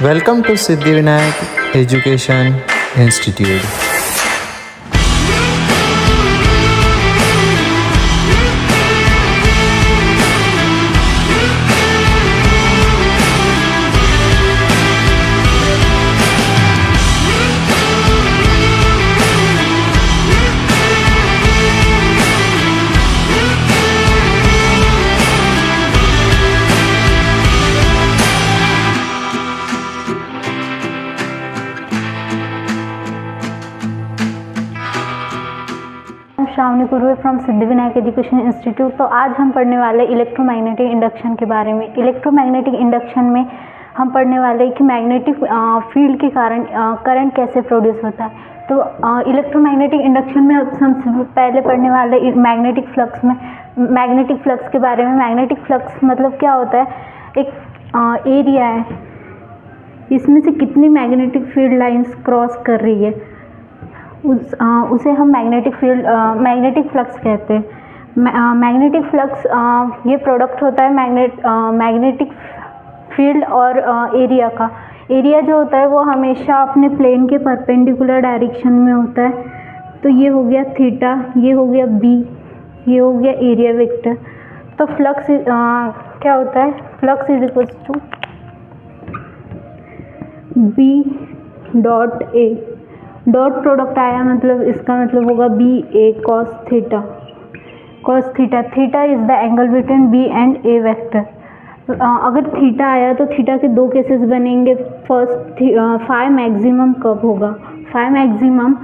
Welcome to Siddhivinayak Education Institute. Shravani Purve from Siddhivinayak education institute. तो आज हम पढ़ने वाले इलेक्ट्रोमैग्नेटिक इंडक्शन के बारे में। इलेक्ट्रोमैग्नेटिक इंडक्शन में हम पढ़ने वाले कि मैग्नेटिक फील्ड के कारण करंट कैसे प्रोड्यूस होता है। तो इलेक्ट्रोमैग्नेटिक इंडक्शन में हम पहले पढ़ने वाले मैग्नेटिक फ्लक्स के बारे में। मैग्नेटिक फ्लक्स मतलब क्या होता है, एक एरिया है, इसमें से कितनी मैग्नेटिक फील्ड लाइंस क्रॉस कर रही है उसे हम मैग्नेटिक फ्लक्स कहते हैं। मैग्नेटिक फ्लक्स ये प्रोडक्ट होता है मैग्नेटिक फील्ड और एरिया का। एरिया जो होता है वो हमेशा अपने प्लेन के परपेंडिकुलर डायरेक्शन में होता है। तो ये हो गया थीटा, ये हो गया बी, ये हो गया एरिया वेक्टर। तो फ्लक्स क्या होता है, flux is equal to B dot A. Dot product आया मतलब इसका मतलब होगा B A cos theta. Theta is the angle between B and A vector. अगर थीटा आया तो थीटा के दो केसेस बनेंगे। फर्स्ट फाई मैक्सिमम कब होगा, फाई मैक्सिमम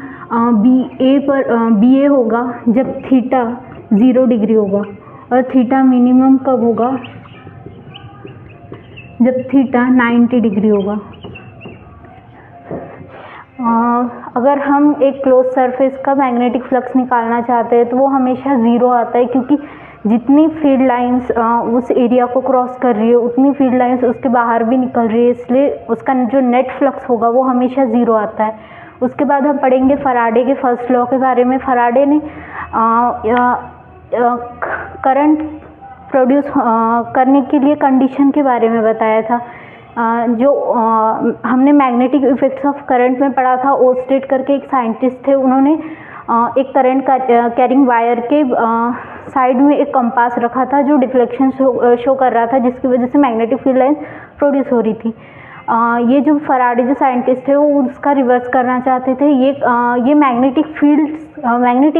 बी ए होगा जब थीटा 0 डिग्री होगा, और थीटा मिनिमम कब होगा जब थीटा 90 डिग्री होगा। अगर हम एक क्लोज सरफेस का मैग्नेटिक फ्लक्स निकालना चाहते हैं तो वो हमेशा 0 आता है, क्योंकि जितनी फील्ड लाइंस उस एरिया को क्रॉस कर रही है उतनी फील्ड लाइंस उसके बाहर भी निकल रही है, इसलिए उसका जो नेट फ्लक्स होगा वो हमेशा 0 आता है। उसके बाद हम पढ़ेंगे फराडे के फर्स्ट लॉ के बारे में। फराडे ने करंट प्रोड्यूस करने के लिए कंडीशन के बारे में बताया था। जो हमने मैग्नेटिक इफेक्ट्स ऑफ करंट में पढ़ा था, ओस्टेट करके एक साइंटिस्ट थे, उन्होंने एक करंट कैरिंग वायर के साइड में एक कंपास रखा था जो डिफ्लेक्शन शो कर रहा था, जिसकी वजह से मैग्नेटिक फील्ड लाइन प्रोड्यूस हो रही थी। ये जो फराडे जो साइंटिस्ट थे वो उसका रिवर्स करना चाहते थे। ये मैग्नेटिक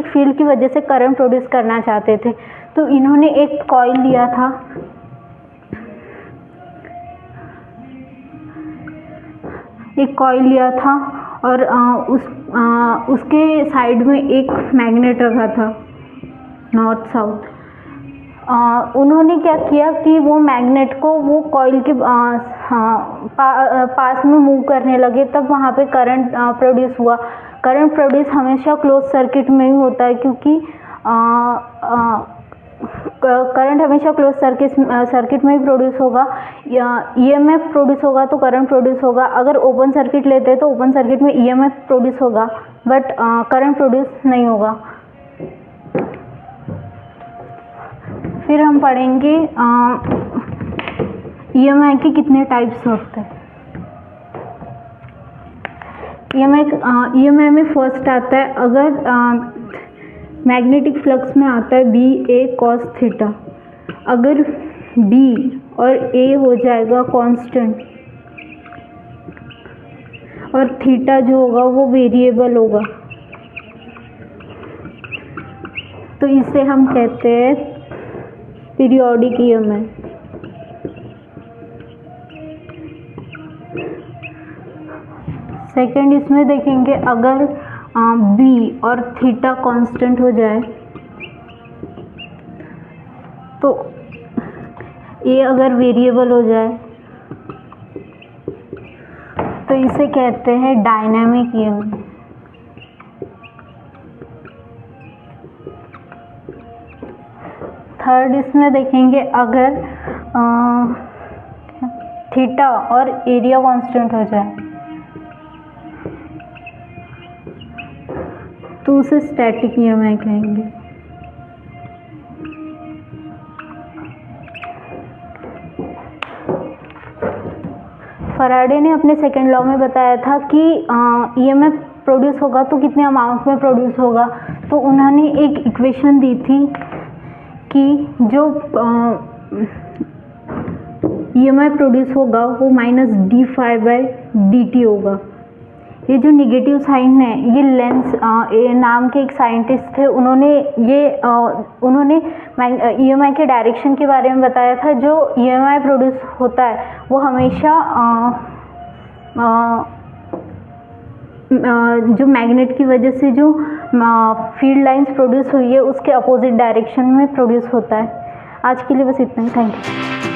फील्ड की वजह से करंट प्रोड्यूस करना चाहते थे। तो इन्होंने एक कॉइल लिया था, और उसके साइड में एक मैग्नेट रखा था नॉर्थ साउथ। उन्होंने क्या किया कि वो मैग्नेट को वो कॉइल के पास में मूव करने लगे, तब वहाँ पे करंट प्रोड्यूस हुआ। करंट प्रोड्यूस हमेशा क्लोज सर्किट में ही होता है, क्योंकि करंट हमेशा क्लोज सर्किट में ही प्रोड्यूस होगा। ईएमएफ प्रोड्यूस होगा तो करंट प्रोड्यूस होगा। अगर ओपन सर्किट लेते हैं तो ओपन सर्किट में ईएमएफ प्रोड्यूस होगा बट करंट प्रोड्यूस नहीं होगा। फिर हम पढ़ेंगे ईएमआई के कितने टाइप्स होते हैं। ईएमआई में फर्स्ट आता है, अगर मैग्नेटिक फ्लक्स में आता है बी ए कॉस थीटा। अगर बी और ए हो जाएगा कांस्टेंट और थीटा जो होगा वो वेरिएबल होगा, तो इसे हम कहते हैं पीरियोडिक ईएमआई। सेकंड इसमें देखेंगे, अगर बी और थीटा कांस्टेंट हो जाए तो ए अगर वेरिएबल हो जाए तो इसे कहते हैं डायनामिक ईएमआई। थर्ड इसमें देखेंगे, अगर थीटा और एरिया कांस्टेंट हो जाए तो उसे स्टैटिक ईएमआई कहेंगे। फराडे ने अपने सेकेंड लॉ में बताया था कि ईएमएफ प्रोड्यूस होगा तो कितने अमाउंट में प्रोड्यूस होगा। तो उन्होंने एक इक्वेशन दी थी कि जो ईएमएफ प्रोड्यूस होगा वो minus D phi by D T होगा। ये जो निगेटिव साइन है, ये लेंस नाम के एक साइंटिस्ट थे, उन्होंने ईएमआई के डायरेक्शन के बारे में बताया था। जो ईएमआई प्रोड्यूस होता है वो हमेशा जो मैग्नेट की वजह से जो फील्ड लाइंस प्रोड्यूस हुई है उसके अपोजिट डायरेक्शन में प्रोड्यूस होता है। आज के लिए बस इतना ही, थैंक यू।